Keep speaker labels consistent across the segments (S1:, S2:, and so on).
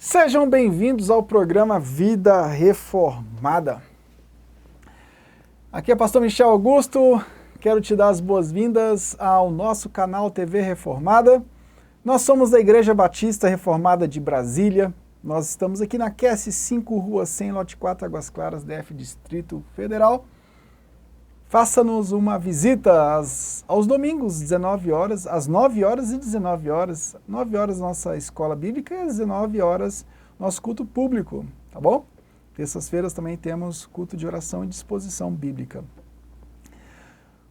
S1: Sejam bem-vindos ao programa Vida Reformada. Aqui é o pastor Michel Augusto, quero te dar as boas-vindas ao nosso canal TV Reformada. Nós somos da Igreja Batista Reformada de Brasília. Nós estamos aqui na QS5, Rua 100, Lote 4, Águas Claras, DF, Distrito Federal. Faça-nos uma visita aos domingos, 19 horas, às 9 horas e 19 horas. 9 horas nossa escola bíblica e às 19 horas nosso culto público, tá bom? Terças-feiras também temos culto de oração e disposição bíblica.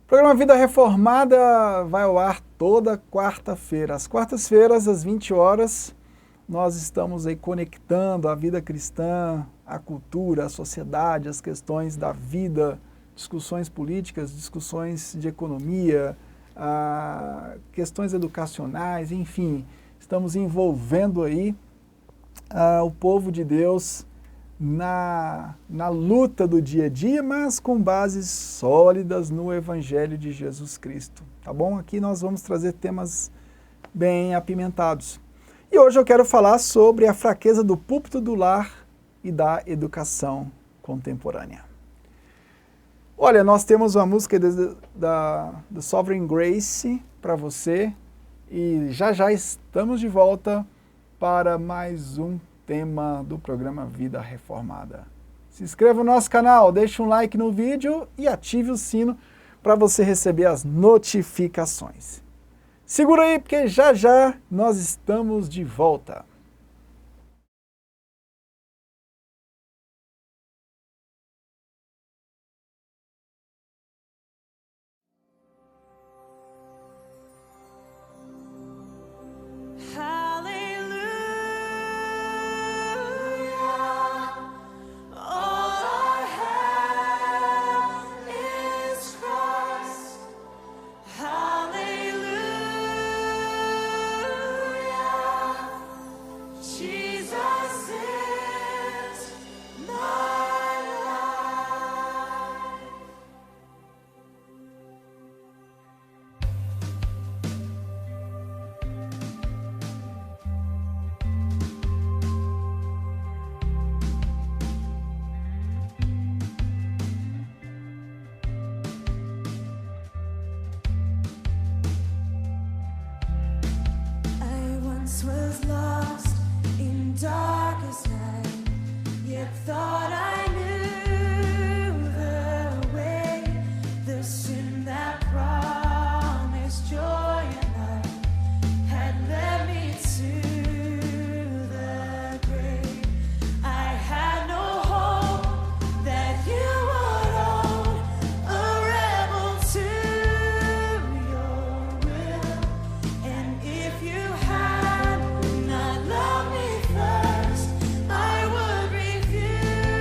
S1: O programa Vida Reformada vai ao ar toda quarta-feira. Às quartas-feiras, às 20 horas, nós estamos aí conectando a vida cristã, a cultura, a sociedade, as questões da vida, discussões políticas, discussões de economia, questões educacionais, enfim, estamos envolvendo aí o povo de Deus na luta do dia a dia, mas com bases sólidas no Evangelho de Jesus Cristo, tá bom? Aqui nós vamos trazer temas bem apimentados. E hoje eu quero falar sobre a fraqueza do púlpito do lar e da educação contemporânea. Olha, nós temos uma música da Sovereign Grace para você e já estamos de volta para mais um tema do programa Vida Reformada. Se inscreva no nosso canal, deixe um like no vídeo e ative o sino para você receber as notificações. Segura aí porque já nós estamos de volta.
S2: Was lost in darkest night, yet thought I knew the way, the sin that promised joy and light had led me to the grave. I had no hope that you would own, a rebel to your will, and if you had love me first, I would refuse.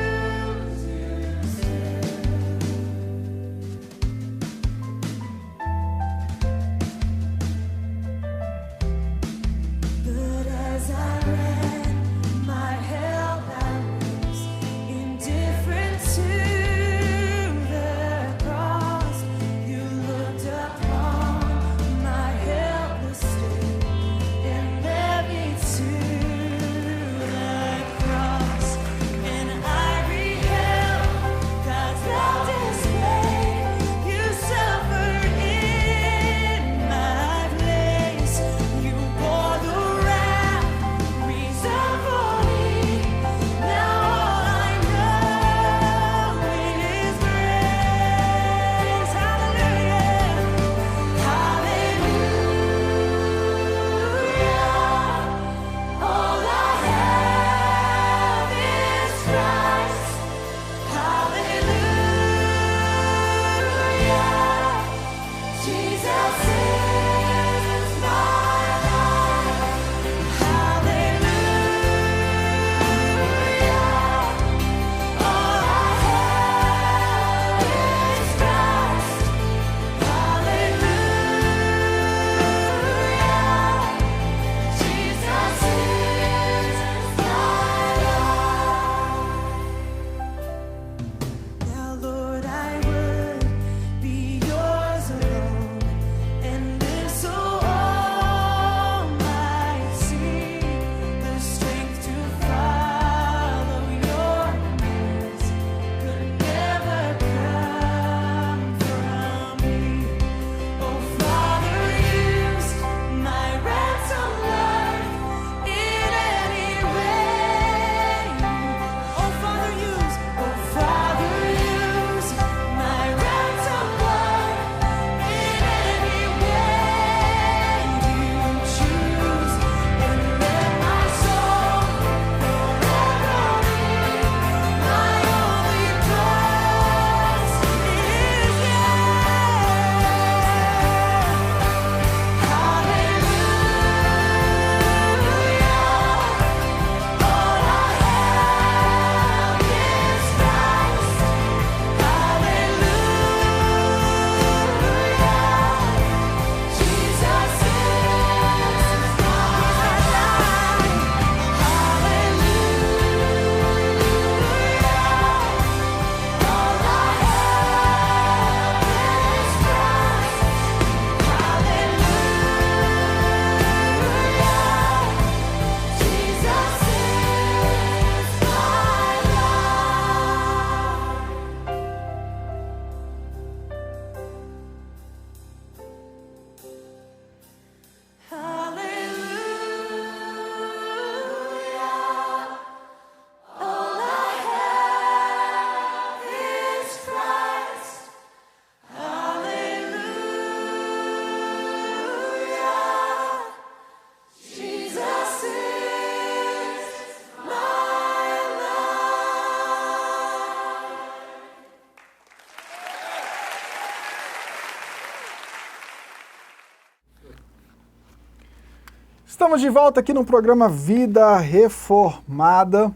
S1: Estamos de volta aqui no programa Vida Reformada.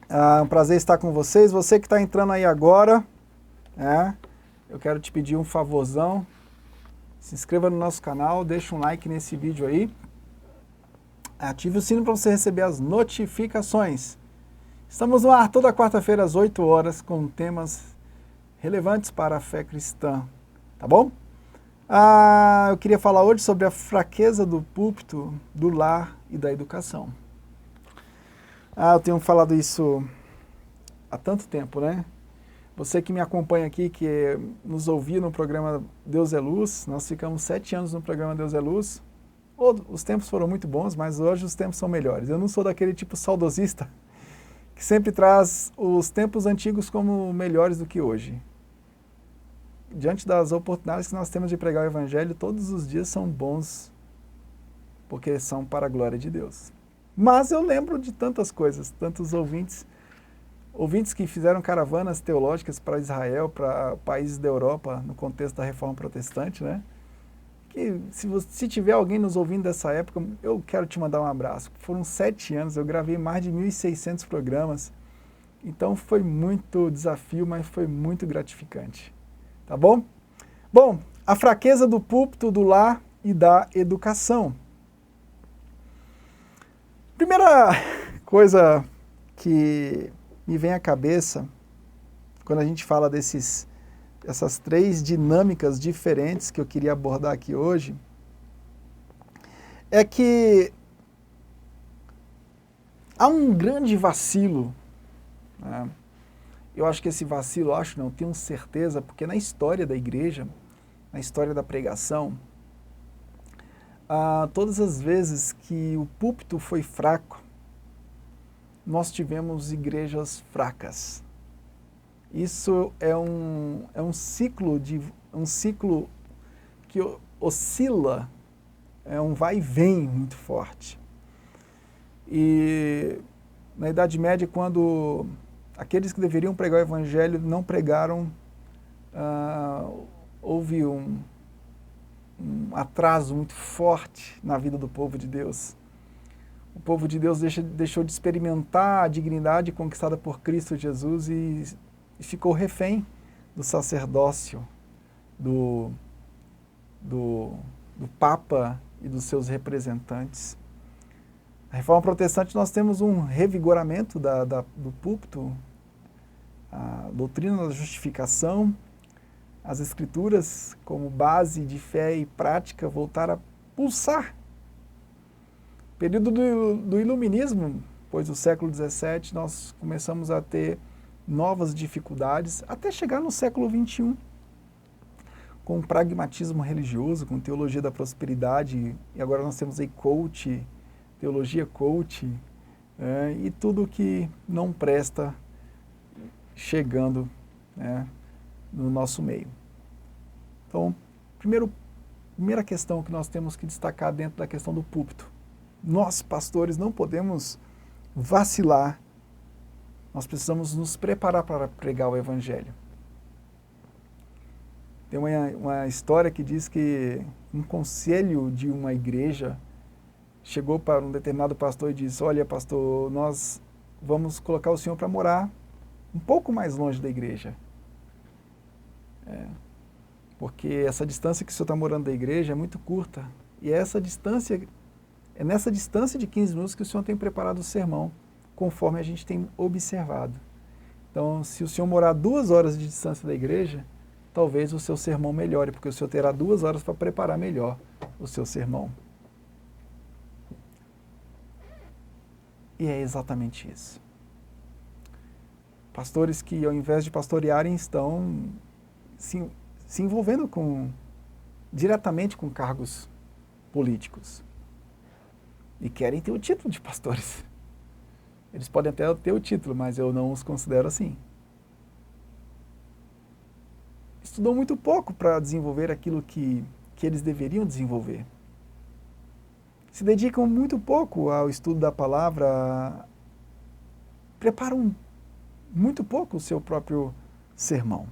S1: É um prazer estar com vocês. Você que está entrando aí agora, eu quero te pedir um favorzão. Se inscreva no nosso canal, deixa um like nesse vídeo aí. Ative o sino para você receber as notificações. Estamos no ar toda quarta-feira às 8 horas com temas relevantes para a fé cristã. Tá bom? Eu queria falar hoje sobre a fraqueza do púlpito, do lar e da educação. Eu tenho falado isso há tanto tempo, né? Você que me acompanha aqui, que nos ouvia no programa Deus é Luz, nós ficamos 7 anos no programa Deus é Luz. Os tempos foram muito bons, mas hoje os tempos são melhores. Eu não sou daquele tipo saudosista que sempre traz os tempos antigos como melhores do que hoje. Diante das oportunidades que nós temos de pregar o Evangelho, todos os dias são bons, porque são para a glória de Deus. Mas eu lembro de tantas coisas, tantos ouvintes que fizeram caravanas teológicas para Israel, para países da Europa, no contexto da Reforma Protestante, né? Que se tiver alguém nos ouvindo dessa época, eu quero te mandar um abraço. Foram 7 anos, eu gravei mais de 1.600 programas, então foi muito desafio, mas foi muito gratificante. Tá bom? Bom, a fraqueza do púlpito, do lar e da educação. Primeira coisa que me vem à cabeça quando a gente fala essas 3 dinâmicas diferentes que eu queria abordar aqui hoje, é que há um grande vacilo, né? Eu acho que esse vacilo, tenho certeza, porque na história da igreja, na história da pregação, todas as vezes que o púlpito foi fraco, nós tivemos igrejas fracas. Isso é um ciclo que oscila, é um vai e vem muito forte. E na Idade Média, quando aqueles que deveriam pregar o Evangelho não pregaram, houve um atraso muito forte na vida do povo de Deus. O povo de Deus deixou de experimentar a dignidade conquistada por Cristo Jesus e ficou refém do sacerdócio, do Papa e dos seus representantes. Na Reforma Protestante nós temos um revigoramento do púlpito, a doutrina da justificação, as Escrituras como base de fé e prática voltaram a pulsar. Período do Iluminismo, pois no século XVII nós começamos a ter novas dificuldades, até chegar no século XXI, com pragmatismo religioso, com teologia da prosperidade, e agora nós temos aí teologia coach, e tudo que não presta chegando, no nosso meio. Então, primeira questão que nós temos que destacar dentro da questão do púlpito. Nós, pastores, não podemos vacilar. Nós precisamos nos preparar para pregar o Evangelho. Tem uma história que diz que um conselho de uma igreja chegou para um determinado pastor e disse: olha, pastor, nós vamos colocar o senhor para morar um pouco mais longe da igreja. Porque essa distância que o senhor está morando da igreja é muito curta. E é nessa distância de 15 minutos que o senhor tem preparado o sermão, conforme a gente tem observado. Então, se o senhor morar 2 horas de distância da igreja, talvez o seu sermão melhore, porque o senhor terá 2 horas para preparar melhor o seu sermão. E é exatamente isso. Pastores que, ao invés de pastorearem, estão se envolvendo diretamente com cargos políticos. E querem ter o título de pastores. Eles podem até ter o título, mas eu não os considero assim. Estudam muito pouco para desenvolver aquilo que eles deveriam desenvolver. Se dedicam muito pouco ao estudo da palavra, preparam muito pouco o seu próprio sermão.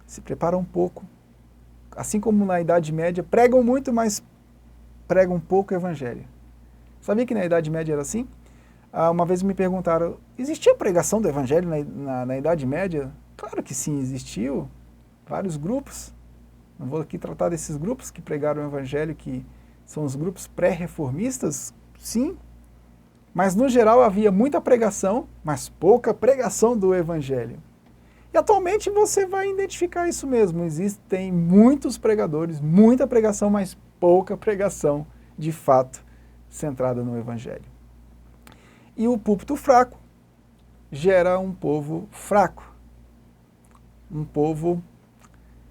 S1: Se preparam pouco assim como na Idade Média, pregam muito, mas pregam pouco o Evangelho. Sabia que na Idade Média era assim? Uma vez me perguntaram, existia pregação do Evangelho na Idade Média? Claro que sim, existiu. Vários grupos. Não vou aqui tratar desses grupos que pregaram o Evangelho, que são os grupos pré-reformistas, sim. Mas no geral havia muita pregação, mas pouca pregação do Evangelho. E atualmente você vai identificar isso mesmo. Existem muitos pregadores, muita pregação, mas pouca pregação, de fato, centrada no Evangelho. E o púlpito fraco gera um povo fraco. Um povo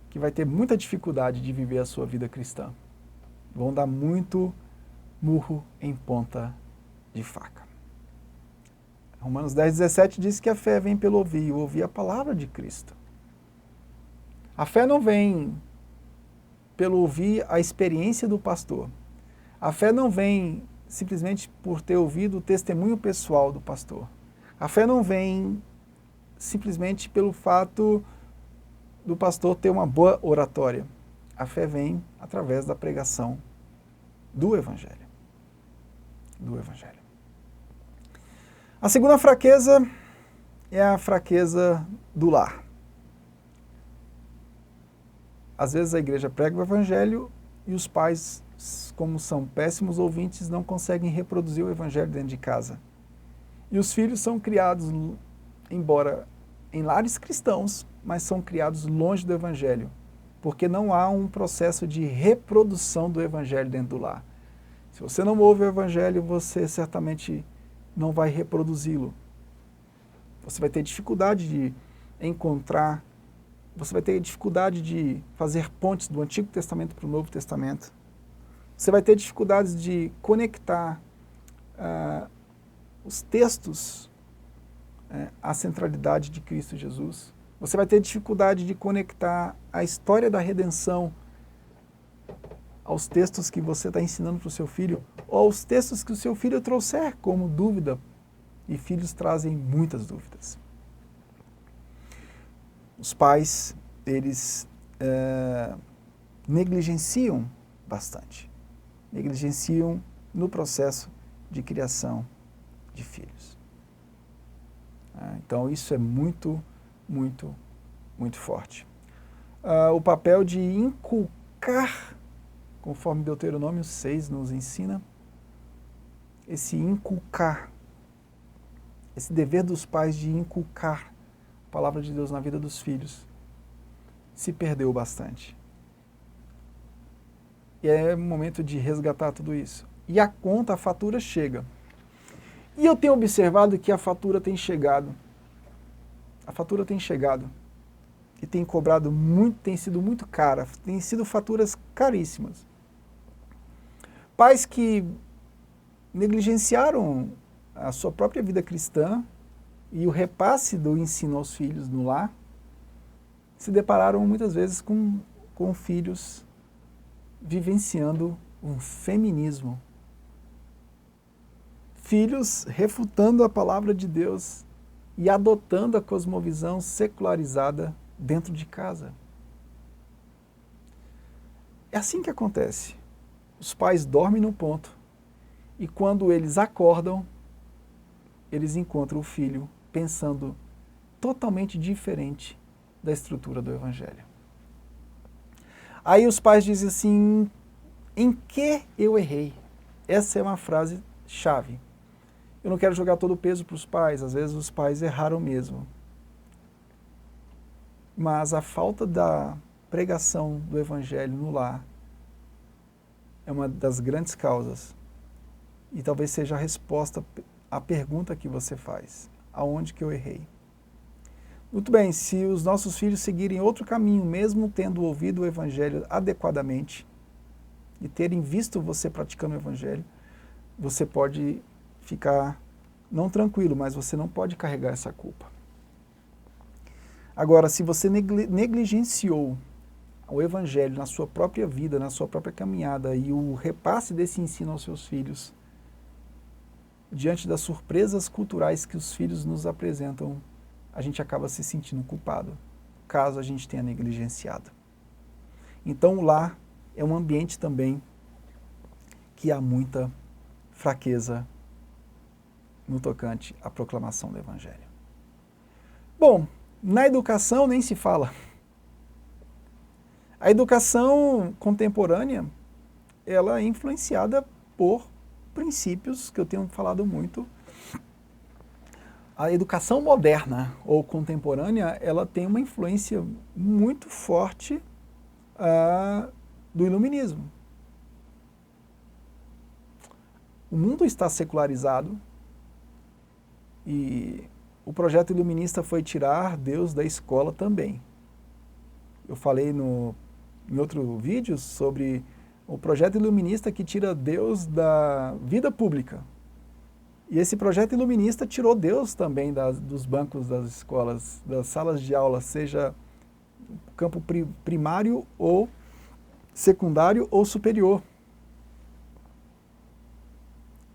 S1: que vai ter muita dificuldade de viver a sua vida cristã. Vão dar muito murro em ponta de faca. Romanos 10:17 diz que a fé vem pelo ouvir a palavra de Cristo. A fé não vem pelo ouvir a experiência do pastor. A fé não vem simplesmente por ter ouvido o testemunho pessoal do pastor. A fé não vem simplesmente pelo fato do pastor ter uma boa oratória. A fé vem através da pregação do Evangelho. Do Evangelho. A segunda fraqueza é a fraqueza do lar. Às vezes a igreja prega o Evangelho e os pais, como são péssimos ouvintes, não conseguem reproduzir o Evangelho dentro de casa. E os filhos são criados, embora em lares cristãos, mas são criados longe do Evangelho, porque não há um processo de reprodução do Evangelho dentro do lar. Se você não ouve o Evangelho, você certamente não vai reproduzi-lo. Você vai ter dificuldade de encontrar, você vai ter dificuldade de fazer pontes do Antigo Testamento para o Novo Testamento. Você vai ter dificuldades de conectar os textos à centralidade de Cristo Jesus. Você vai ter dificuldade de conectar a história da redenção aos textos que você está ensinando para o seu filho, ou aos textos que o seu filho trouxer como dúvida, e filhos trazem muitas dúvidas. Os pais, eles negligenciam bastante, negligenciam no processo de criação de filhos. Então isso é muito, muito, muito forte. O papel de inculcar, conforme Deuteronômio 6 nos ensina, esse inculcar, esse dever dos pais de inculcar a palavra de Deus na vida dos filhos, se perdeu bastante. E é momento de resgatar tudo isso. E a fatura chega. E eu tenho observado que a fatura tem chegado. A fatura tem chegado. E tem cobrado muito, tem sido muito cara. Tem sido faturas caríssimas. Pais que negligenciaram a sua própria vida cristã e o repasse do ensino aos filhos no lar, se depararam muitas vezes com filhos vivenciando um feminismo. Filhos refutando a palavra de Deus e adotando a cosmovisão secularizada dentro de casa. É assim que acontece. Os pais dormem no ponto e quando eles acordam, eles encontram o filho pensando totalmente diferente da estrutura do Evangelho. Aí os pais dizem assim, em que eu errei? Essa é uma frase chave. Eu não quero jogar todo o peso para os pais, às vezes os pais erraram mesmo. Mas a falta da pregação do Evangelho no lar é uma das grandes causas. E talvez seja a resposta à pergunta que você faz. Aonde que eu errei? Muito bem, se os nossos filhos seguirem outro caminho, mesmo tendo ouvido o Evangelho adequadamente e terem visto você praticando o Evangelho, você pode ficar, não tranquilo, mas você não pode carregar essa culpa. Agora, se você negligenciou o Evangelho na sua própria vida, na sua própria caminhada e o repasse desse ensino aos seus filhos, diante das surpresas culturais que os filhos nos apresentam, a gente acaba se sentindo culpado, caso a gente tenha negligenciado. Então o lar é um ambiente também que há muita fraqueza no tocante à proclamação do Evangelho. Bom, na educação nem se fala. A educação contemporânea, ela é influenciada por princípios que eu tenho falado muito. A educação moderna ou contemporânea, ela tem uma influência muito forte do iluminismo. O mundo está secularizado e o projeto iluminista foi tirar Deus da escola também. Eu falei em outro vídeo sobre o projeto iluminista que tira Deus da vida pública. E esse projeto iluminista tirou Deus também dos bancos das escolas, das salas de aula, seja campo primário ou secundário ou superior.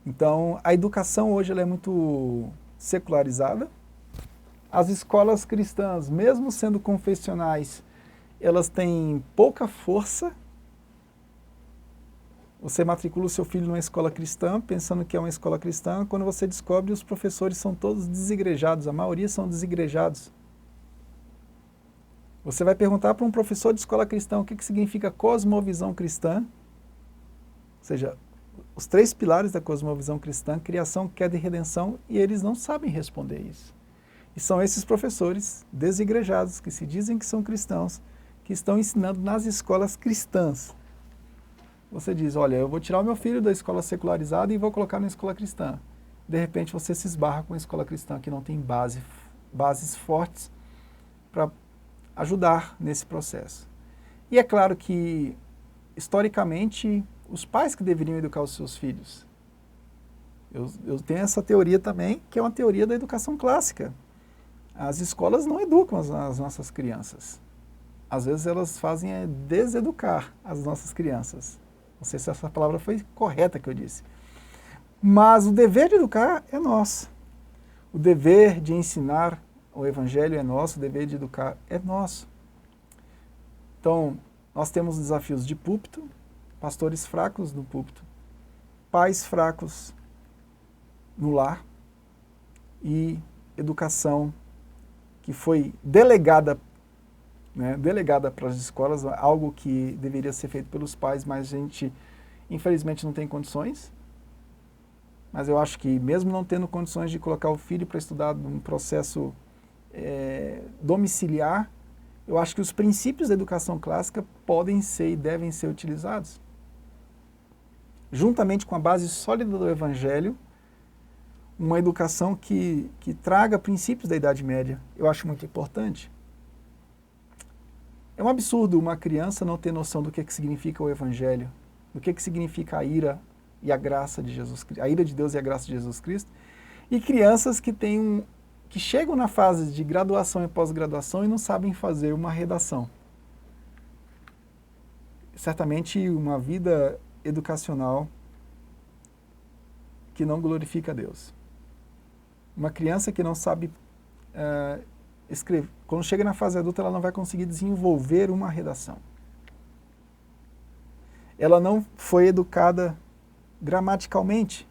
S1: Então, a educação hoje ela é muito secularizada. As escolas cristãs, mesmo sendo confessionais, elas têm pouca força. Você matricula o seu filho numa escola cristã, pensando que é uma escola cristã, quando você descobre os professores são todos desigrejados, a maioria são desigrejados. Você vai perguntar para um professor de escola cristã o que significa cosmovisão cristã, ou seja, os 3 pilares da cosmovisão cristã, criação, queda e redenção, e eles não sabem responder isso. E são esses professores desigrejados, que se dizem que são cristãos, que estão ensinando nas escolas cristãs. Você diz, olha, eu vou tirar o meu filho da escola secularizada e vou colocar na escola cristã. De repente você se esbarra com a escola cristã que não tem bases fortes para ajudar nesse processo. E é claro que, historicamente, os pais que deveriam educar os seus filhos. Eu tenho essa teoria também, que é uma teoria da educação clássica. As escolas não educam as nossas crianças. Às vezes elas fazem deseducar as nossas crianças. Não sei se essa palavra foi correta que eu disse. Mas o dever de educar é nosso. O dever de ensinar o Evangelho é nosso, o dever de educar é nosso. Então, nós temos desafios de púlpito, pastores fracos no púlpito, pais fracos no lar e educação que foi delegada para as escolas, algo que deveria ser feito pelos pais, mas a gente, infelizmente, não tem condições. Mas eu acho que, mesmo não tendo condições de colocar o filho para estudar num processo domiciliar, eu acho que os princípios da educação clássica podem ser e devem ser utilizados. Juntamente com a base sólida do Evangelho, uma educação que traga princípios da Idade Média, eu acho muito importante. É um absurdo uma criança não ter noção do que significa o Evangelho, do que significa a ira e a graça de Jesus, a ira de Deus e a graça de Jesus Cristo, e crianças que chegam na fase de graduação e pós-graduação e não sabem fazer uma redação. Certamente uma vida educacional que não glorifica a Deus. Uma criança que não sabe escrever, quando chega na fase adulta, ela não vai conseguir desenvolver uma redação. Ela não foi educada gramaticalmente.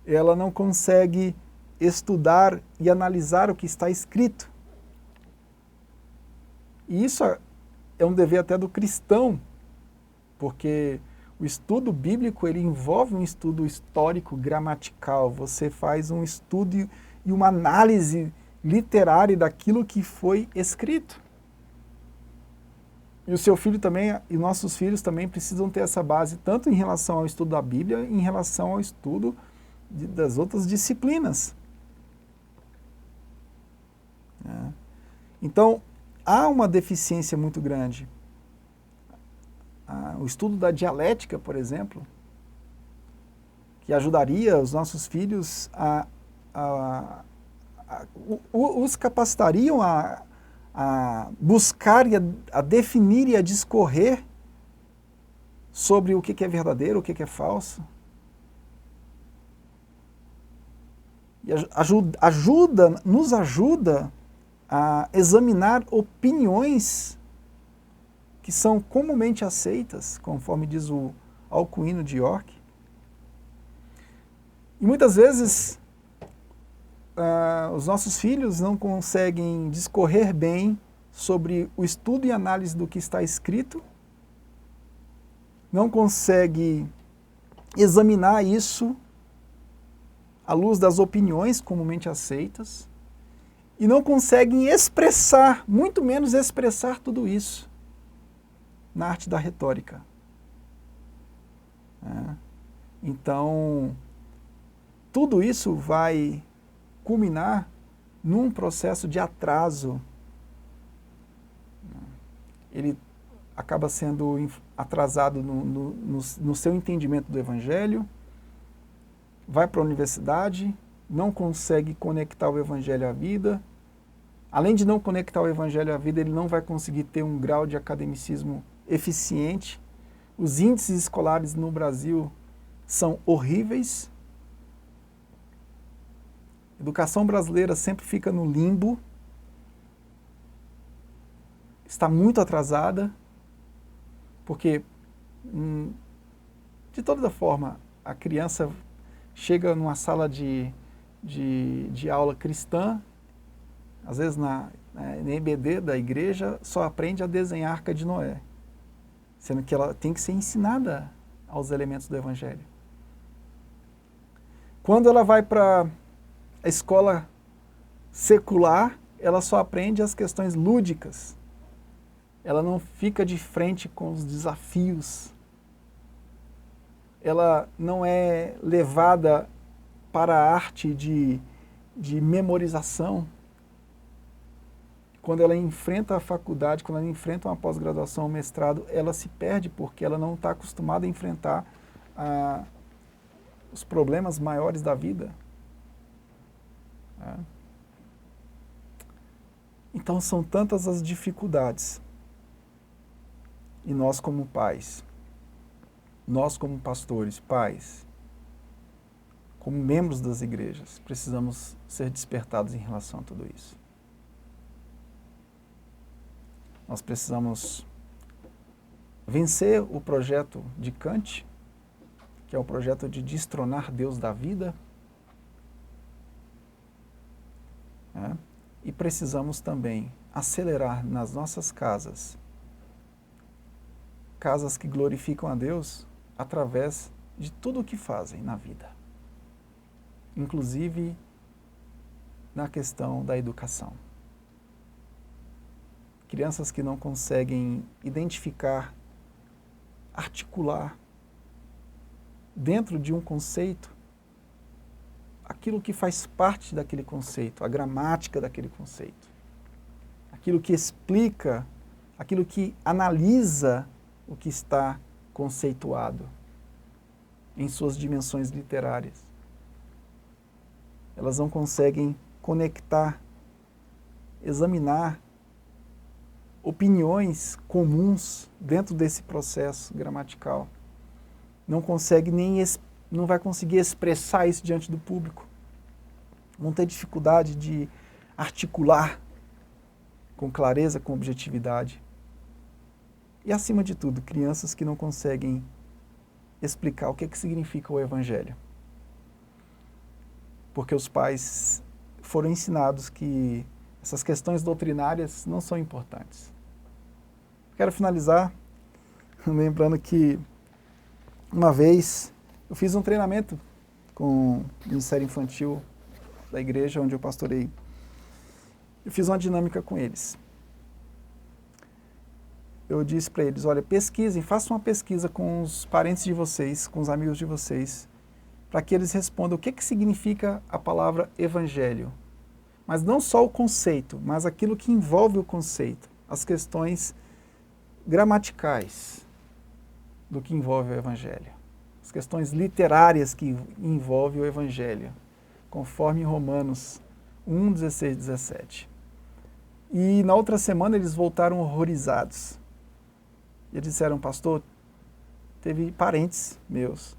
S1: Ela não consegue estudar e analisar o que está escrito. E isso é um dever até do cristão, porque o estudo bíblico ele envolve um estudo histórico, gramatical. Você faz um estudo e uma análise literária daquilo que foi escrito. E o seu filho também, e nossos filhos também precisam ter essa base, tanto em relação ao estudo da Bíblia, em relação ao estudo das outras disciplinas. Então, há uma deficiência muito grande. O estudo da dialética, por exemplo, que ajudaria os nossos filhos os capacitariam a buscar e a definir e a discorrer sobre o que é verdadeiro, o que é falso. E nos ajuda a examinar opiniões que são comumente aceitas, conforme diz o Alcuino de York. E muitas vezes os nossos filhos não conseguem discorrer bem sobre o estudo e análise do que está escrito, não conseguem examinar isso à luz das opiniões comumente aceitas e não conseguem expressar, muito menos expressar tudo isso na arte da retórica. Então, tudo isso vai culminar num processo de atraso. Ele acaba sendo atrasado no seu entendimento do Evangelho, vai para a universidade, não consegue conectar o Evangelho à vida. Além de não conectar o Evangelho à vida, ele não vai conseguir ter um grau de academicismo eficiente. Os índices escolares no Brasil são horríveis. A educação brasileira sempre fica no limbo, está muito atrasada, porque, de toda forma, a criança chega numa sala de aula cristã, às vezes na EBD da igreja, só aprende a desenhar a Arca de Noé, sendo que ela tem que ser ensinada aos elementos do Evangelho. Quando ela vai para a escola secular, ela só aprende as questões lúdicas. Ela não fica de frente com os desafios. Ela não é levada para a arte de memorização. Quando ela enfrenta a faculdade, quando ela enfrenta uma pós-graduação, um mestrado, ela se perde porque ela não está acostumada a enfrentar os problemas maiores da vida. Então são tantas as dificuldades. E nós como pais, nós como pastores, pais, como membros das igrejas, precisamos ser despertados em relação a tudo isso. Nós precisamos vencer o projeto de Kant, que é o projeto de destronar Deus da vida, e precisamos também acelerar nas nossas casas, casas que glorificam a Deus através de tudo o que fazem na vida, inclusive na questão da educação. Crianças que não conseguem identificar, articular dentro de um conceito aquilo que faz parte daquele conceito, a gramática daquele conceito, aquilo que explica, aquilo que analisa o que está conceituado em suas dimensões literárias. Elas não conseguem conectar, examinar opiniões comuns dentro desse processo gramatical. Não vai conseguir expressar isso diante do público. Vão ter dificuldade de articular com clareza, com objetividade. E, acima de tudo, crianças que não conseguem explicar o que significa o Evangelho. Porque os pais foram ensinados que essas questões doutrinárias não são importantes. Quero finalizar lembrando que uma vez eu fiz um treinamento com o Ministério Infantil da igreja onde eu pastorei. Eu fiz uma dinâmica com eles. Eu disse para eles, olha, pesquisem, façam uma pesquisa com os parentes de vocês, com os amigos de vocês, para que eles respondam o que significa a palavra evangelho. Mas não só o conceito, mas aquilo que envolve o conceito, as questões gramaticais do que envolve o evangelho, as questões literárias que envolvem o evangelho, conforme Romanos 1, 16, 17. E na outra semana eles voltaram horrorizados. E eles disseram, pastor, teve parentes meus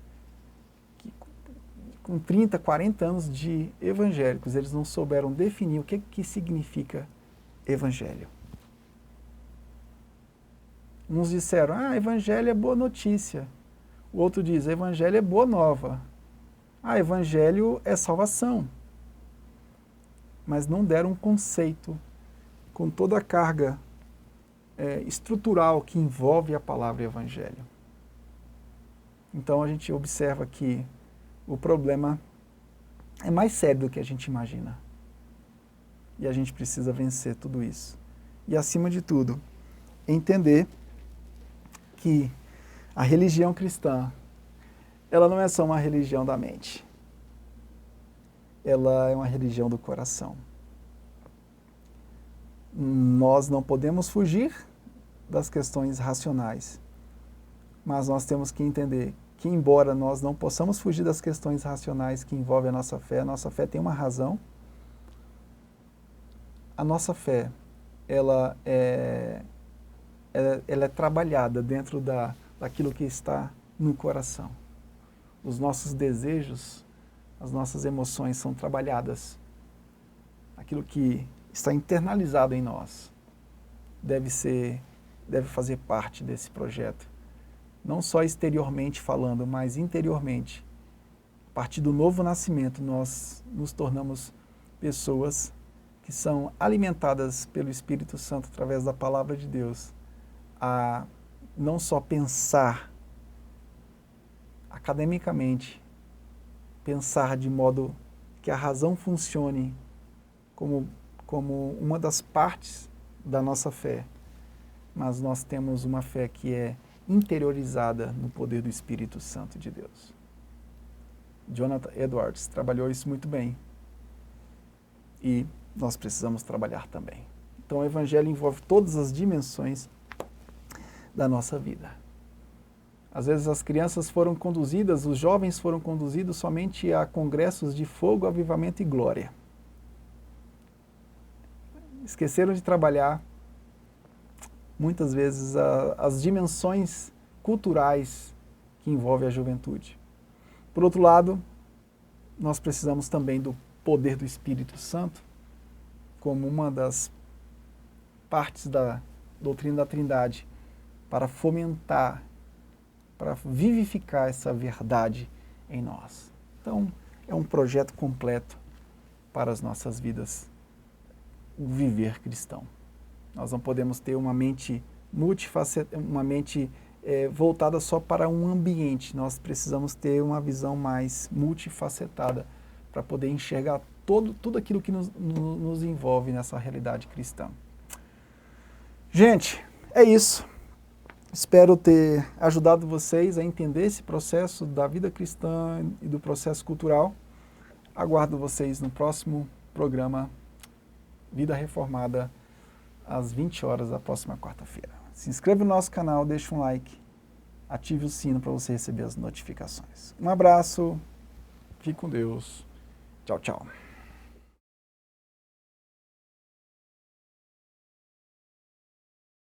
S1: que com 30, 40 anos de evangélicos, eles não souberam definir o que significa evangelho. Uns disseram, evangelho é boa notícia. O outro diz, evangelho é boa nova. Evangelho é salvação. Mas não deram um conceito com toda a carga estrutural que envolve a palavra evangelho. Então a gente observa que o problema é mais sério do que a gente imagina. E a gente precisa vencer tudo isso. E acima de tudo, entender que a religião cristã, ela não é só uma religião da mente. Ela é uma religião do coração. Nós não podemos fugir das questões racionais, mas nós temos que entender que, embora nós não possamos fugir das questões racionais que envolvem a nossa fé tem uma razão. A nossa fé, ela é trabalhada dentro daquilo que está no coração. Os nossos desejos, as nossas emoções são trabalhadas. Aquilo que está internalizado em nós deve fazer parte desse projeto. Não só exteriormente falando, mas interiormente. A partir do novo nascimento, nós nos tornamos pessoas que são alimentadas pelo Espírito Santo através da palavra de Deus, a não só pensar academicamente, pensar de modo que a razão funcione como uma das partes da nossa fé, mas nós temos uma fé que é interiorizada no poder do Espírito Santo de Deus. Jonathan Edwards trabalhou isso muito bem. E nós precisamos trabalhar também. Então o Evangelho envolve todas as dimensões da nossa vida. Às vezes as crianças foram conduzidas, os jovens foram conduzidos somente a congressos de fogo, avivamento e glória. Esqueceram de trabalhar, muitas vezes, as dimensões culturais que envolvem a juventude. Por outro lado, nós precisamos também do poder do Espírito Santo, como uma das partes da doutrina da Trindade, para fomentar, para vivificar essa verdade em nós. Então, é um projeto completo para as nossas vidas, o viver cristão. Nós não podemos ter uma mente voltada só para um ambiente. Nós precisamos ter uma visão mais multifacetada para poder enxergar tudo aquilo que nos envolve nessa realidade cristã. Gente, é isso. Espero ter ajudado vocês a entender esse processo da vida cristã e do processo cultural. Aguardo vocês no próximo programa Vida Reformada, às 20 horas da próxima quarta-feira. Se inscreva no nosso canal, deixe um like, ative o sino para você receber as notificações. Um abraço, fique com Deus. Tchau, tchau.